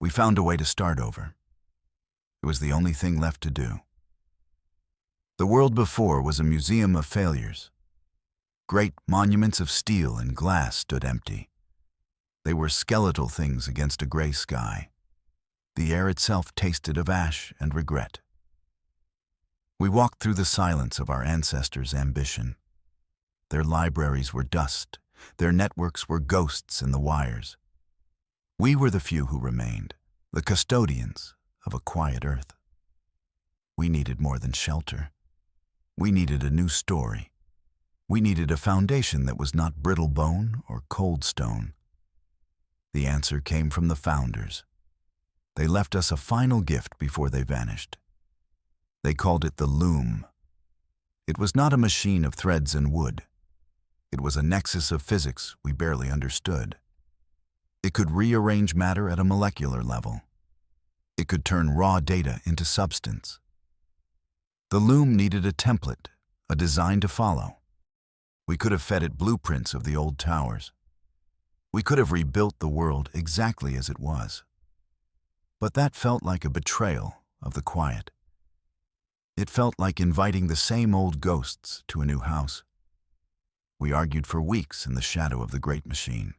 We found a way to start over. It was the only thing left to do. The world before was a museum of failures. Great monuments of steel and glass stood empty. They were skeletal things against a gray sky. The air itself tasted of ash and regret. We walked through the silence of our ancestors' ambition. Their libraries were dust. Their networks were ghosts in the wires. We were the few who remained, the custodians of a quiet earth. We needed more than shelter. We needed a new story. We needed a foundation that was not brittle bone or cold stone. The answer came from the founders. They left us a final gift before they vanished. They called it the loom. It was not a machine of threads and wood. It was a nexus of physics we barely understood. It could rearrange matter at a molecular level. It could turn raw data into substance. The loom needed a template, a design to follow. We could have fed it blueprints of the old towers. We could have rebuilt the world exactly as it was. But that felt like a betrayal of the quiet. It felt like inviting the same old ghosts to a new house. We argued for weeks in the shadow of the great machine.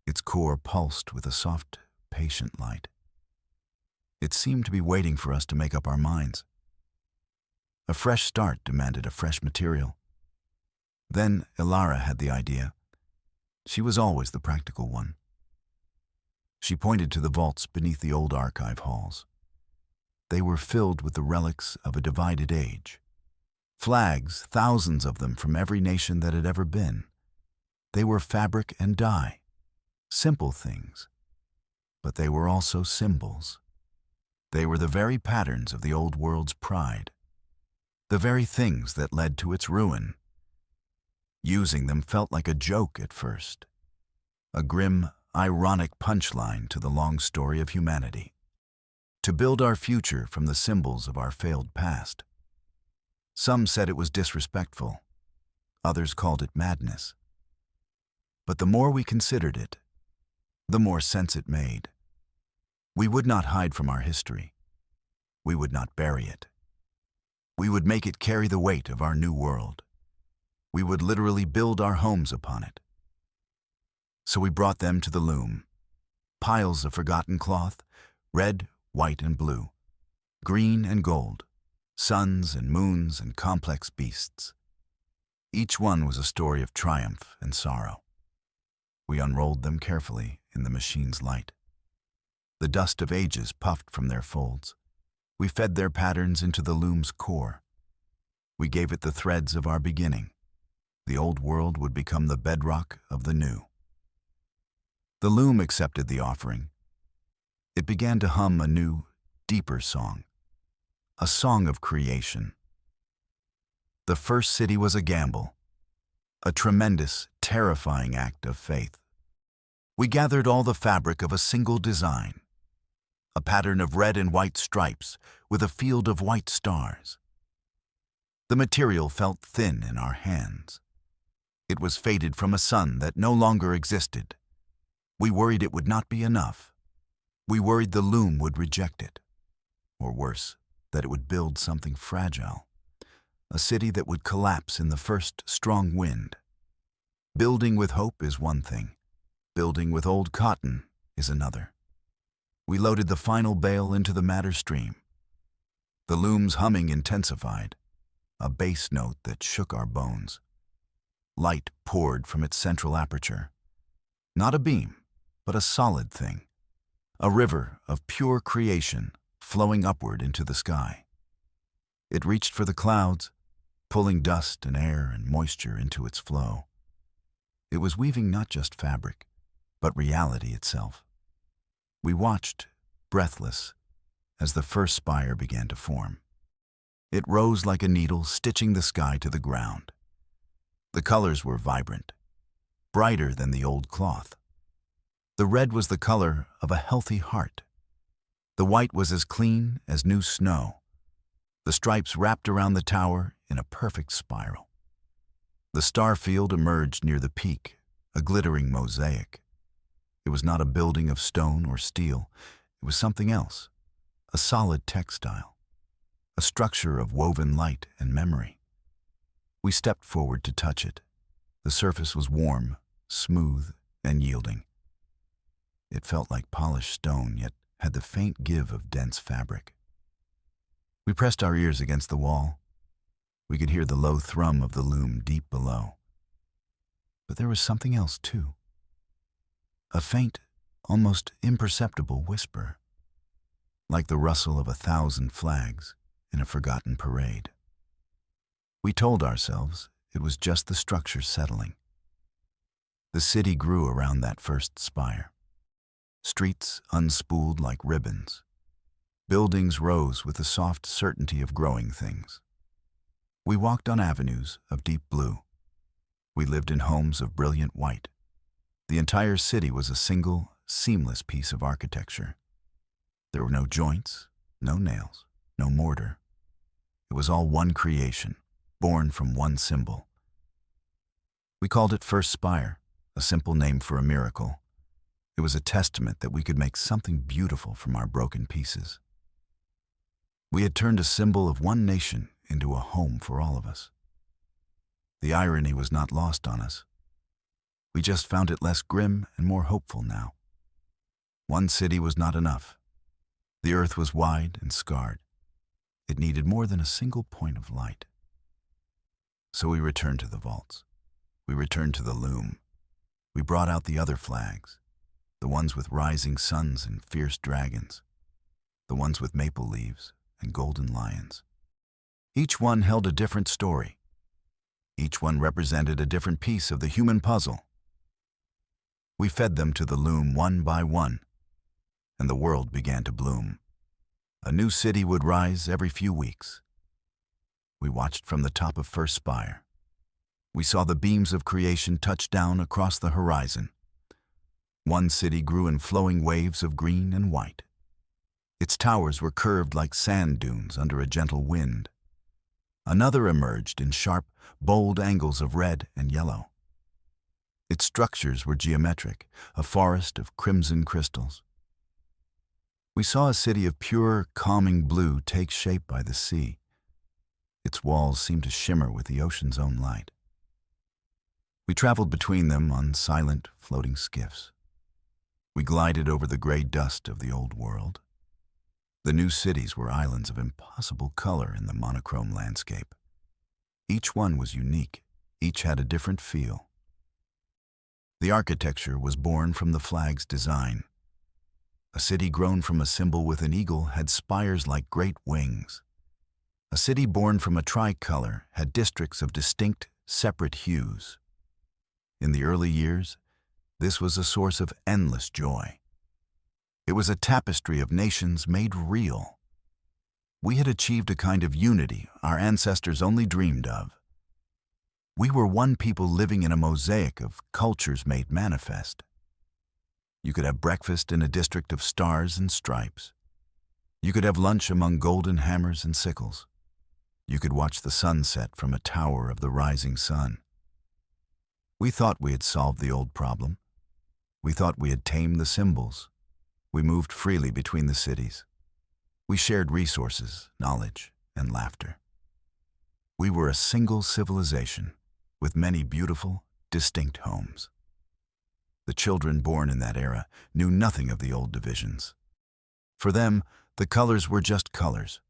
Its core pulsed with a soft, patient light. It seemed to be waiting for us to make up our minds. A fresh start demanded a fresh material. Then Ilara had the idea. She was always the practical one. She pointed to the vaults beneath the old archive halls. They were filled with the relics of a divided age. Flags, thousands of them from every nation that had ever been. They were fabric and dye, simple things, but they were also symbols. They were the very patterns of the old world's pride, the very things that led to its ruin. Using them felt like a joke at first, a grim, ironic punchline to the long story of humanity. To build our future from the symbols of our failed past. Some said it was disrespectful. Others called it madness. But the more we considered it, the more sense it made. We would not hide from our history. We would not bury it. We would make it carry the weight of our new world. We would literally build our homes upon it. So we brought them to the loom. Piles of forgotten cloth, red, white, and blue, green and gold, suns and moons and complex beasts. Each one was a story of triumph and sorrow. We unrolled them carefully in the machine's light. The dust of ages puffed from their folds. We fed their patterns into the loom's core. We gave it the threads of our beginning. The old world would become the bedrock of the new. The loom accepted the offering. It began to hum a new, deeper song, a song of creation. The first city was a gamble, a tremendous, terrifying act of faith. We gathered all the fabric of a single design, a pattern of red and white stripes with a field of white stars. The material felt thin in our hands. It was faded from a sun that no longer existed. We worried it would not be enough. We worried the loom would reject it. Or worse, that it would build something fragile, a city that would collapse in the first strong wind. Building with hope is one thing. Building with old cotton is another. We loaded the final bale into the matter stream. The loom's humming intensified, a bass note that shook our bones. Light poured from its central aperture. Not a beam, but a solid thing. A river of pure creation flowing upward into the sky. It reached for the clouds, pulling dust and air and moisture into its flow. It was weaving not just fabric, but reality itself. We watched, breathless, as the first spire began to form. It rose like a needle stitching the sky to the ground. The colors were vibrant, brighter than the old cloth. The red was the color of a healthy heart. The white was as clean as new snow. The stripes wrapped around the tower in a perfect spiral. The star field emerged near the peak, a glittering mosaic. It was not a building of stone or steel. It was something else, a solid textile, a structure of woven light and memory. We stepped forward to touch it. The surface was warm, smooth, and yielding. It felt like polished stone, yet had the faint give of dense fabric. We pressed our ears against the wall. We could hear the low thrum of the loom deep below. But there was something else, too. A faint, almost imperceptible whisper, like the rustle of 1,000 flags in a forgotten parade. We told ourselves it was just the structure settling. The city grew around that first spire. Streets unspooled like ribbons. Buildings rose with the soft certainty of growing things. We walked on avenues of deep blue. We lived in homes of brilliant white. The entire city was a single, seamless piece of architecture. There were no joints, no nails, no mortar. It was all one creation, born from one symbol. We called it First Spire, a simple name for a miracle. It was a testament that we could make something beautiful from our broken pieces. We had turned a symbol of one nation into a home for all of us. The irony was not lost on us. We just found it less grim and more hopeful now. One city was not enough. The earth was wide and scarred. It needed more than a single point of light. So we returned to the vaults. We returned to the loom. We brought out the other flags, the ones with rising suns and fierce dragons, the ones with maple leaves and golden lions. Each one held a different story. Each one represented a different piece of the human puzzle. We fed them to the loom one by one, and the world began to bloom. A new city would rise every few weeks. We watched from the top of First Spire. We saw the beams of creation touch down across the horizon. One city grew in flowing waves of green and white. Its towers were curved like sand dunes under a gentle wind. Another emerged in sharp, bold angles of red and yellow. Its structures were geometric, a forest of crimson crystals. We saw a city of pure, calming blue take shape by the sea. Its walls seemed to shimmer with the ocean's own light. We traveled between them on silent, floating skiffs. We glided over the gray dust of the old world. The new cities were islands of impossible color in the monochrome landscape. Each one was unique. Each had a different feel. The architecture was born from the flag's design. A city grown from a symbol with an eagle had spires like great wings. A city born from a tricolor had districts of distinct, separate hues. In the early years, this was a source of endless joy. It was a tapestry of nations made real. We had achieved a kind of unity our ancestors only dreamed of. We were one people living in a mosaic of cultures made manifest. You could have breakfast in a district of stars and stripes. You could have lunch among golden hammers and sickles. You could watch the sunset from a tower of the rising sun. We thought we had solved the old problem. We thought we had tamed the symbols. We moved freely between the cities. We shared resources, knowledge, and laughter. We were a single civilization with many beautiful, distinct homes. The children born in that era knew nothing of the old divisions. For them, the colors were just colors.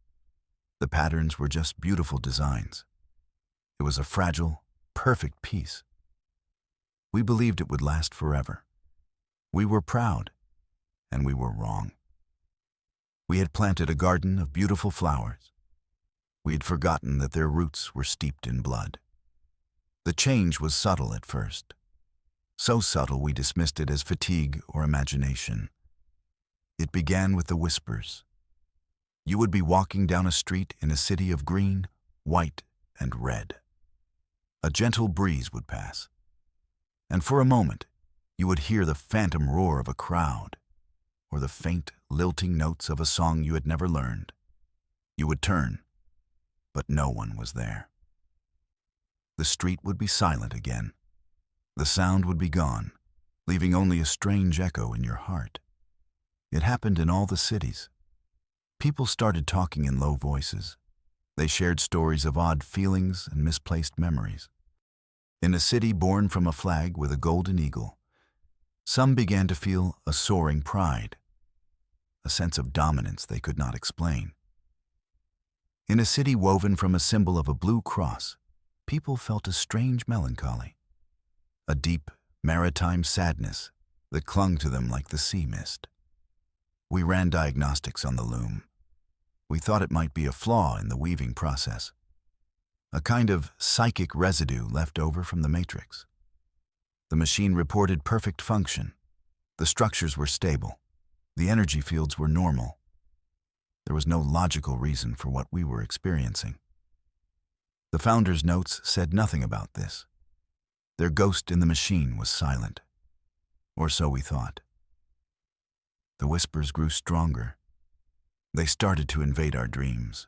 The patterns were just beautiful designs. It was a fragile, perfect piece. We believed it would last forever. We were proud, and we were wrong. We had planted a garden of beautiful flowers. We had forgotten that their roots were steeped in blood. The change was subtle at first. So subtle we dismissed it as fatigue or imagination. It began with the whispers. You would be walking down a street in a city of green, white, and red. A gentle breeze would pass, and for a moment you would hear the phantom roar of a crowd, or the faint, lilting notes of a song you had never learned. You would turn, but no one was there. The street would be silent again. The sound would be gone, leaving only a strange echo in your heart. It happened in all the cities. People started talking in low voices. They shared stories of odd feelings and misplaced memories. In a city born from a flag with a golden eagle, some began to feel a soaring pride, a sense of dominance they could not explain. In a city woven from a symbol of a blue cross, people felt a strange melancholy, a deep, maritime sadness that clung to them like the sea mist. We ran diagnostics on the loom. We thought it might be a flaw in the weaving process, a kind of psychic residue left over from the matrix. The machine reported perfect function. The structures were stable. The energy fields were normal. There was no logical reason for what we were experiencing. The founder's notes said nothing about this. Their ghost in the machine was silent. Or so we thought. The whispers grew stronger. They started to invade our dreams.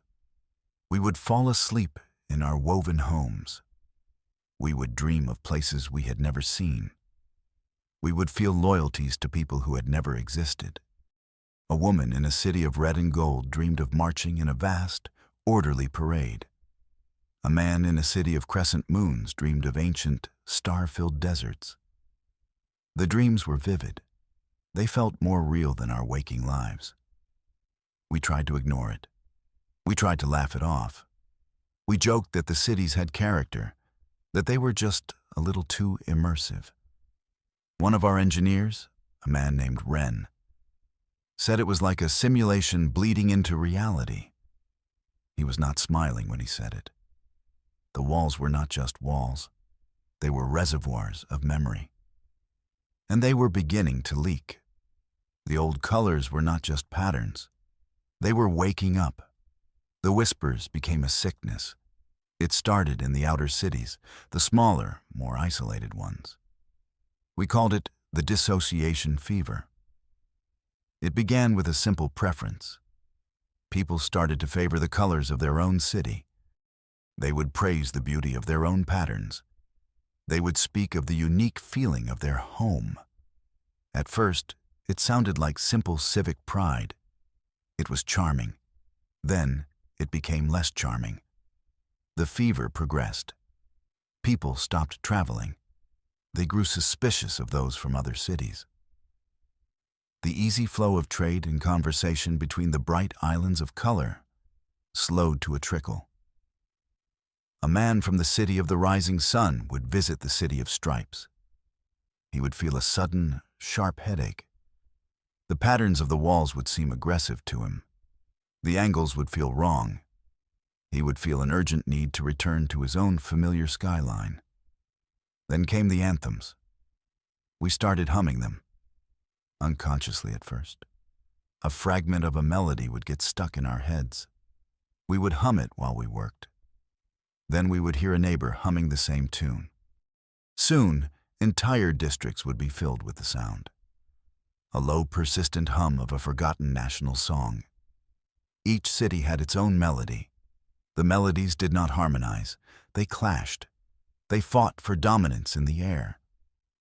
We would fall asleep in our woven homes. We would dream of places we had never seen. We would feel loyalties to people who had never existed. A woman in a city of red and gold dreamed of marching in a vast, orderly parade. A man in a city of crescent moons dreamed of ancient, star-filled deserts. The dreams were vivid. They felt more real than our waking lives. We tried to ignore it. We tried to laugh it off. We joked that the cities had character, that they were just a little too immersive. One of our engineers, a man named Wren, said it was like a simulation bleeding into reality. He was not smiling when he said it. The walls were not just walls. They were reservoirs of memory. And they were beginning to leak. The old colors were not just patterns. They were waking up. The whispers became a sickness. It started in the outer cities, the smaller, more isolated ones. We called it the dissociation fever. It began with a simple preference. People started to favor the colors of their own city. They would praise the beauty of their own patterns. They would speak of the unique feeling of their home. At first, it sounded like simple civic pride. It was charming. Then, it became less charming. The fever progressed. People stopped traveling. They grew suspicious of those from other cities. The easy flow of trade and conversation between the bright islands of color slowed to a trickle. A man from the city of the rising sun would visit the city of stripes. He would feel a sudden, sharp headache. The patterns of the walls would seem aggressive to him. The angles would feel wrong. He would feel an urgent need to return to his own familiar skyline. Then came the anthems. We started humming them, unconsciously at first. A fragment of a melody would get stuck in our heads. We would hum it while we worked. Then we would hear a neighbor humming the same tune. Soon, entire districts would be filled with the sound. A low, persistent hum of a forgotten national song. Each city had its own melody. The melodies did not harmonize. They clashed. They fought for dominance in the air.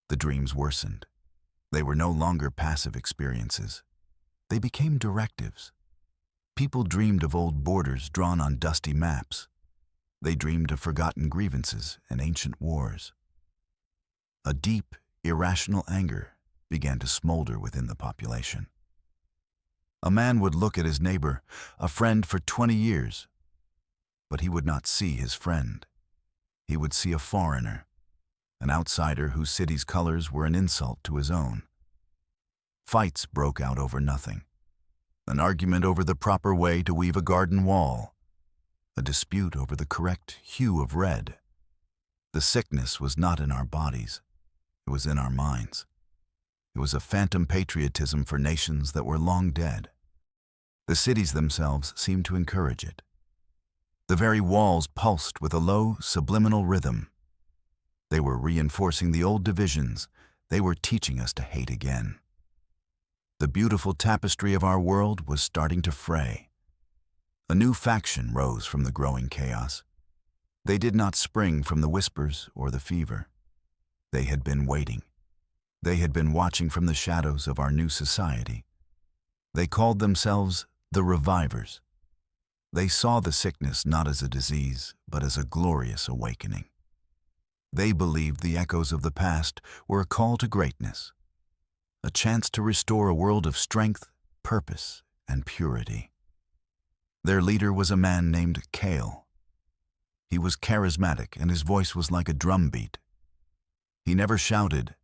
The dreams worsened. They were no longer passive experiences. They became directives. People dreamed of old borders drawn on dusty maps. They dreamed of forgotten grievances and ancient wars. A deep, irrational anger began to smolder within the population. A man would look at his neighbor, a friend for 20 years, but he would not see his friend. He would see a foreigner, an outsider whose city's colors were an insult to his own. Fights broke out over nothing. An argument over the proper way to weave a garden wall. A dispute over the correct hue of red. The sickness was not in our bodies. It was in our minds. It was a phantom patriotism for nations that were long dead. The cities themselves seemed to encourage it. The very walls pulsed with a low, subliminal rhythm. They were reinforcing the old divisions. They were teaching us to hate again. The beautiful tapestry of our world was starting to fray. A new faction rose from the growing chaos. They did not spring from the whispers or the fever. They had been waiting. They had been watching from the shadows of our new society. They called themselves the Revivers. They saw the sickness not as a disease, but as a glorious awakening. They believed the echoes of the past were a call to greatness, a chance to restore a world of strength, purpose, and purity. Their leader was a man named Kale. He was charismatic, and his voice was like a drum beat. He never shouted.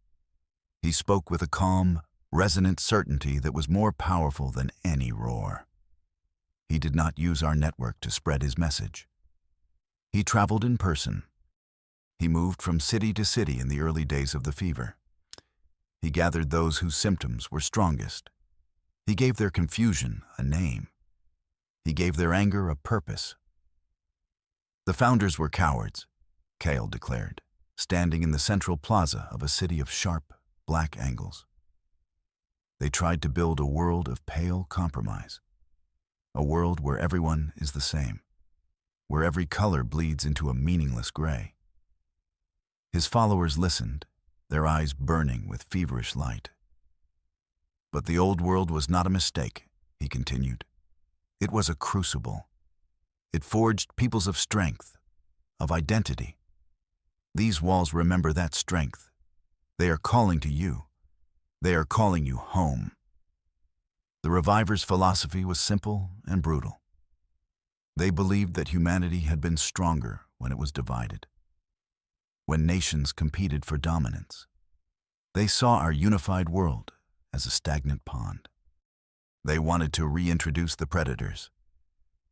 He spoke with a calm, resonant certainty that was more powerful than any roar. He did not use our network to spread his message. He traveled in person. He moved from city to city in the early days of the fever. He gathered those whose symptoms were strongest. He gave their confusion a name. He gave their anger a purpose. The founders were cowards, Kale declared, standing in the central plaza of a city of sharp, black angles. They tried to build a world of pale compromise, a world where everyone is the same, where every color bleeds into a meaningless gray. His followers listened, their eyes burning with feverish light. But the old world was not a mistake, he continued. It was a crucible. It forged peoples of strength, of identity. These walls remember that strength. They are calling to you. They are calling you home. The Revivers' philosophy was simple and brutal. They believed that humanity had been stronger when it was divided, when nations competed for dominance. They saw our unified world as a stagnant pond. They wanted to reintroduce the predators.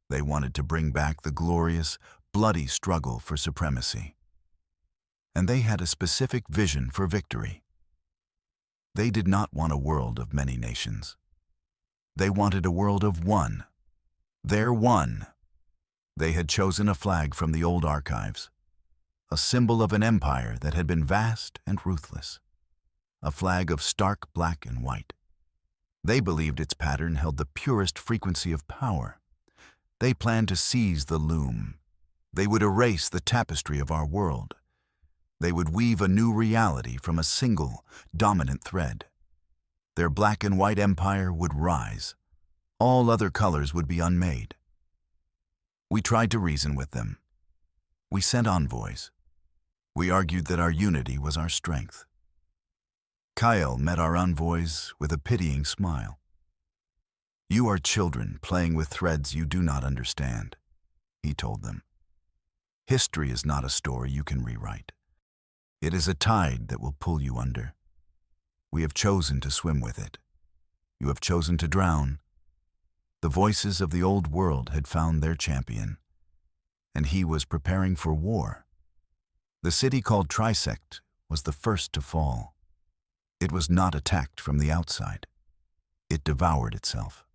They wanted to bring back the glorious, bloody struggle for supremacy. And they had a specific vision for victory. They did not want a world of many nations. They wanted a world of one. Their one. They had chosen a flag from the old archives, a symbol of an empire that had been vast and ruthless, a flag of stark black and white. They believed its pattern held the purest frequency of power. They planned to seize the loom. They would erase the tapestry of our world. They would weave a new reality from a single, dominant thread. Their black and white empire would rise. All other colors would be unmade. We tried to reason with them. We sent envoys. We argued that our unity was our strength. Kyle met our envoys with a pitying smile. "You are children playing with threads you do not understand," he told them. "History is not a story you can rewrite. It is a tide that will pull you under. We have chosen to swim with it. You have chosen to drown." The voices of the old world had found their champion, and he was preparing for war. The city called Trisect was the first to fall. It was not attacked from the outside. It devoured itself.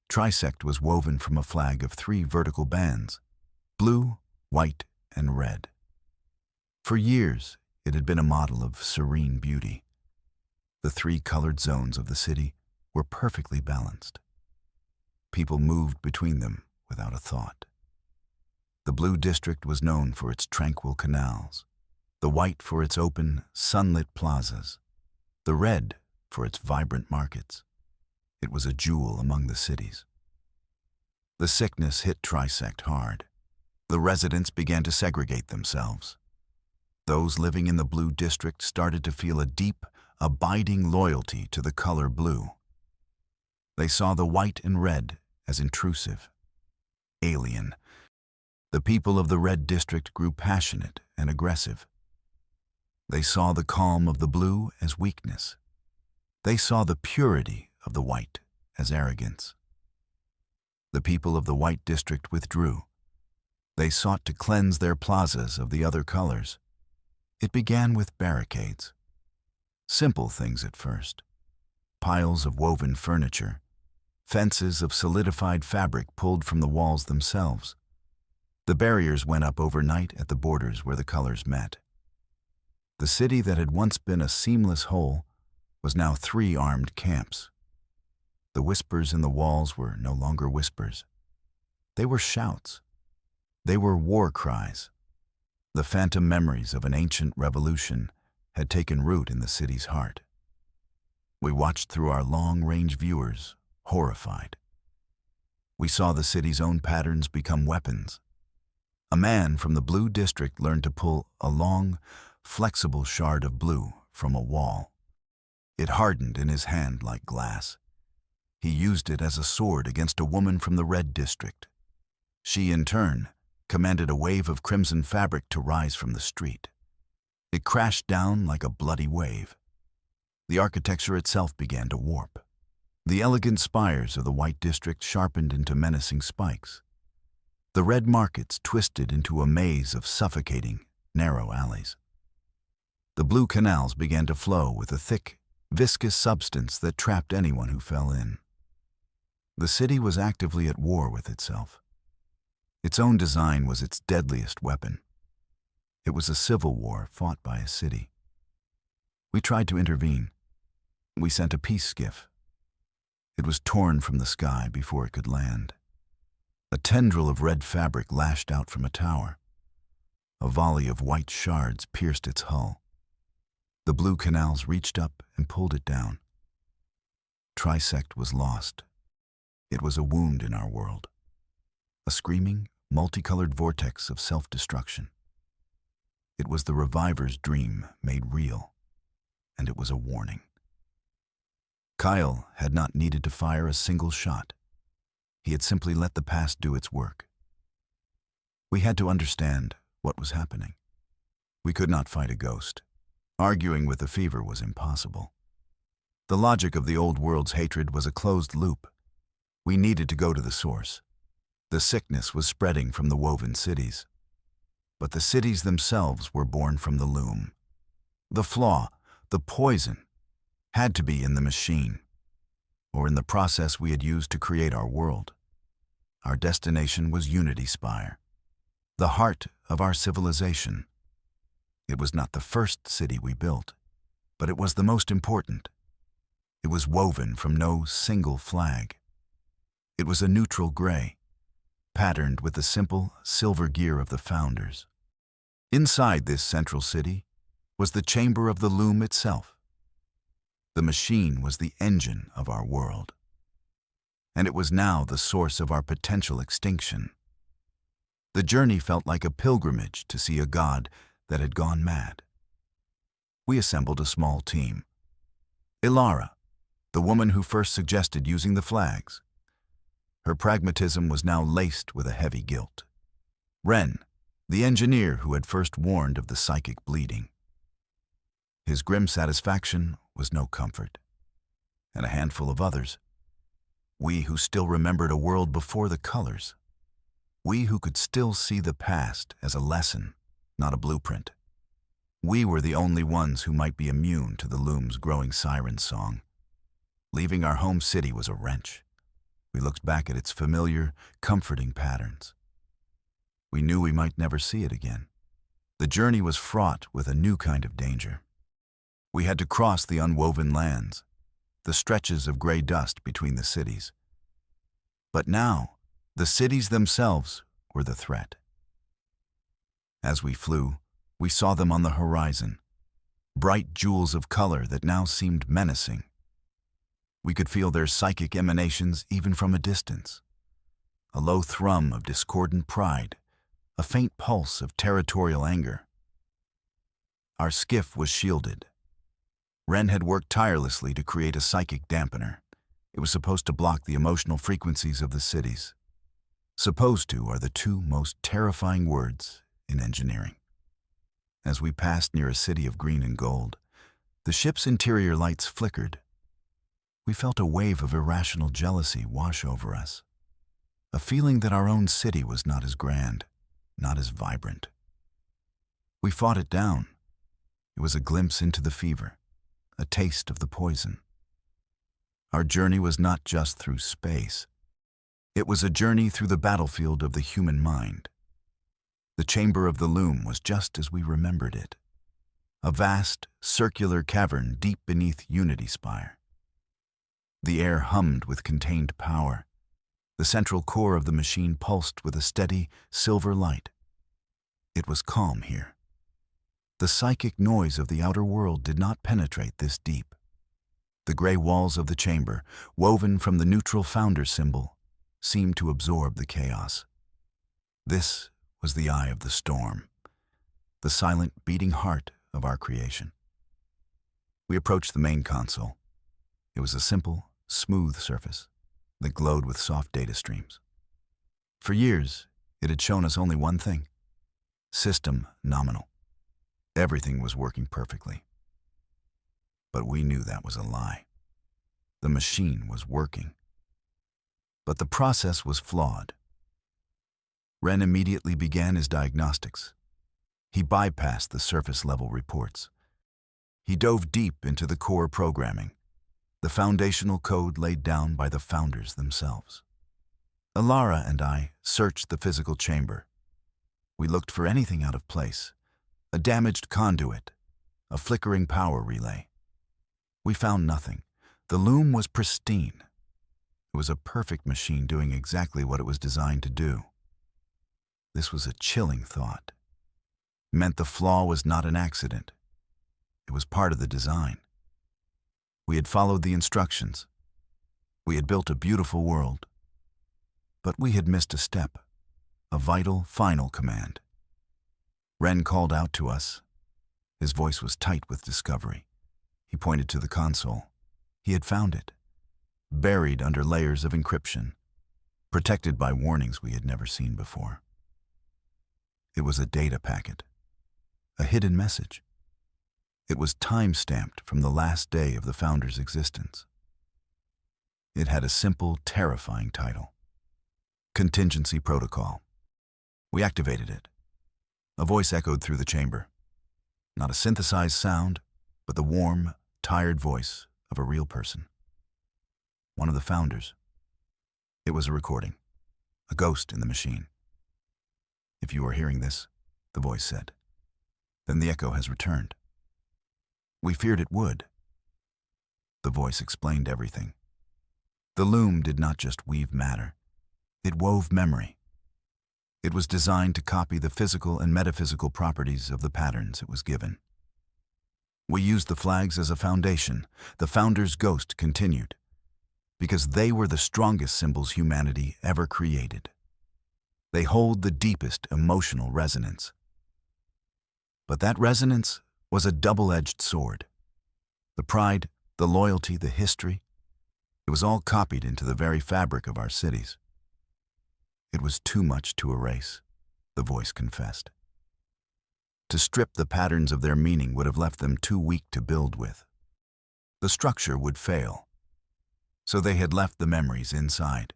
Trisect was woven from a flag of 3 vertical bands, blue, white, and red. For years, it had been a model of serene beauty. The 3 colored zones of the city were perfectly balanced. People moved between them without a thought. The blue district was known for its tranquil canals, the white for its open, sunlit plazas, the red for its vibrant markets. It was a jewel among the cities. The sickness hit Trisect hard. The residents began to segregate themselves. Those living in the blue district started to feel a deep, abiding loyalty to the color blue. They saw the white and red as intrusive, alien. The people of the red district grew passionate and aggressive. They saw the calm of the blue as weakness. They saw the purity of the white as arrogance. The people of the white district withdrew. They sought to cleanse their plazas of the other colors. It began with barricades. Simple things at first. Piles of woven furniture, fences of solidified fabric pulled from the walls themselves. The barriers went up overnight at the borders where the colors met. The city that had once been a seamless whole was now 3 armed camps. The whispers in the walls were no longer whispers. They were shouts. They were war cries. The phantom memories of an ancient revolution had taken root in the city's heart. We watched through our long-range viewers, horrified. We saw the city's own patterns become weapons. A man from the blue district learned to pull a long, flexible shard of blue from a wall. It hardened in his hand like glass. He used it as a sword against a woman from the red district. She, in turn, commanded a wave of crimson fabric to rise from the street. It crashed down like a bloody wave. The architecture itself began to warp. The elegant spires of the white district sharpened into menacing spikes. The red markets twisted into a maze of suffocating, narrow alleys. The blue canals began to flow with a thick, viscous substance that trapped anyone who fell in. The city was actively at war with itself. Its own design was its deadliest weapon. It was a civil war fought by a city. We tried to intervene. We sent a peace skiff. It was torn from the sky before it could land. A tendril of red fabric lashed out from a tower. A volley of white shards pierced its hull. The blue canals reached up and pulled it down. Trisect was lost. It was a wound in our world. A screaming, multicolored vortex of self-destruction. It was the reviver's dream made real, and it was a warning. Kyle had not needed to fire a single shot. He had simply let the past do its work. We had to understand what was happening. We could not fight a ghost. Arguing with the fever was impossible. The logic of the old world's hatred was a closed loop. We needed to go to the source. The sickness was spreading from the woven cities. But the cities themselves were born from the loom. The flaw, the poison, had to be in the machine, or in the process we had used to create our world. Our destination was Unity Spire, the heart of our civilization. It was not the first city we built, but it was the most important. It was woven from no single flag. It was a neutral gray, patterned with the simple silver gear of the founders. Inside this central city was the chamber of the loom itself. The machine was the engine of our world, and it was now the source of our potential extinction. The journey felt like a pilgrimage to see a god that had gone mad. We assembled a small team. Ilara, the woman who first suggested using the flags. Her pragmatism was now laced with a heavy guilt. Ren, the engineer who had first warned of the psychic bleeding. His grim satisfaction was no comfort. And a handful of others. We who still remembered a world before the colors. We who could still see the past as a lesson, not a blueprint. We were the only ones who might be immune to the loom's growing siren song. Leaving our home city was a wrench. We looked back at its familiar, comforting patterns. We knew we might never see it again. The journey was fraught with a new kind of danger. We had to cross the unwoven lands, the stretches of gray dust between the cities. But now, the cities themselves were the threat. As we flew, we saw them on the horizon, bright jewels of color that now seemed menacing. We could feel their psychic emanations even from a distance. A low thrum of discordant pride, a faint pulse of territorial anger. Our skiff was shielded. Ren had worked tirelessly to create a psychic dampener. It was supposed to block the emotional frequencies of the cities. Supposed to are the two most terrifying words in engineering. As we passed near a city of green and gold, the ship's interior lights flickered. We felt a wave of irrational jealousy wash over us. A feeling that our own city was not as grand, not as vibrant. We fought it down. It was a glimpse into the fever, a taste of the poison. Our journey was not just through space. It was a journey through the battlefield of the human mind. The chamber of the loom was just as we remembered it. A vast, circular cavern deep beneath Unity Spire. The air hummed with contained power. The central core of the machine pulsed with a steady, silver light. It was calm here. The psychic noise of the outer world did not penetrate this deep. The gray walls of the chamber, woven from the neutral founder symbol, seemed to absorb the chaos. This was the eye of the storm, the silent beating heart of our creation. We approached the main console. It was a simple, smooth surface that glowed with soft data streams. For years, it had shown us only one thing: system nominal. Everything was working perfectly. But we knew that was a lie. The machine was working. But the process was flawed. Ren immediately began his diagnostics. He bypassed the surface-level reports. He dove deep into the core programming, the foundational code laid down by the founders themselves. Alara and I searched the physical chamber. We looked for anything out of place: a damaged conduit, a flickering power relay. We found nothing. The loom was pristine. It was a perfect machine doing exactly what it was designed to do. This was a chilling thought. It meant the flaw was not an accident. It was part of the design. We had followed the instructions. We had built a beautiful world. But we had missed a step, a vital, final command. Ren called out to us. His voice was tight with discovery. He pointed to the console. He had found it, buried under layers of encryption, protected by warnings we had never seen before. It was a data packet, a hidden message. It was time-stamped from the last day of the founder's existence. It had a simple, terrifying title: Contingency Protocol. We activated it. A voice echoed through the chamber. Not a synthesized sound, but the warm, tired voice of a real person. One of the founders. It was a recording, a ghost in the machine. "If you are hearing this," the voice said, "then the echo has returned. We feared it would." The voice explained everything. The loom did not just weave matter. It wove memory. It was designed to copy the physical and metaphysical properties of the patterns it was given. We used the flags as a foundation. The founder's ghost continued, because they were the strongest symbols humanity ever created. They hold the deepest emotional resonance. But that resonance was a double-edged sword. The pride, the loyalty, the history, it was all copied into the very fabric of our cities. It was too much to erase, the voice confessed. To strip the patterns of their meaning would have left them too weak to build with. The structure would fail. So they had left the memories inside.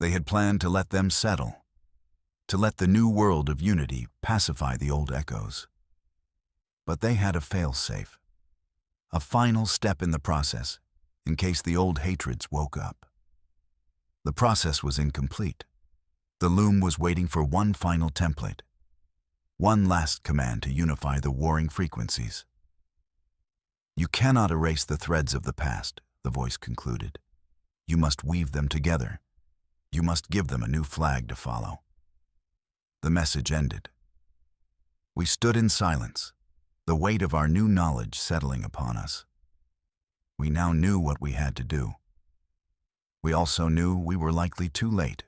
They had planned to let them settle, to let the new world of unity pacify the old echoes. But they had a fail-safe, a final step in the process, in case the old hatreds woke up. The process was incomplete. The loom was waiting for one final template, one last command to unify the warring frequencies. "You cannot erase the threads of the past," the voice concluded. "You must weave them together. You must give them a new flag to follow." The message ended. We stood in silence, the weight of our new knowledge settling upon us. We now knew what we had to do. We also knew we were likely too late.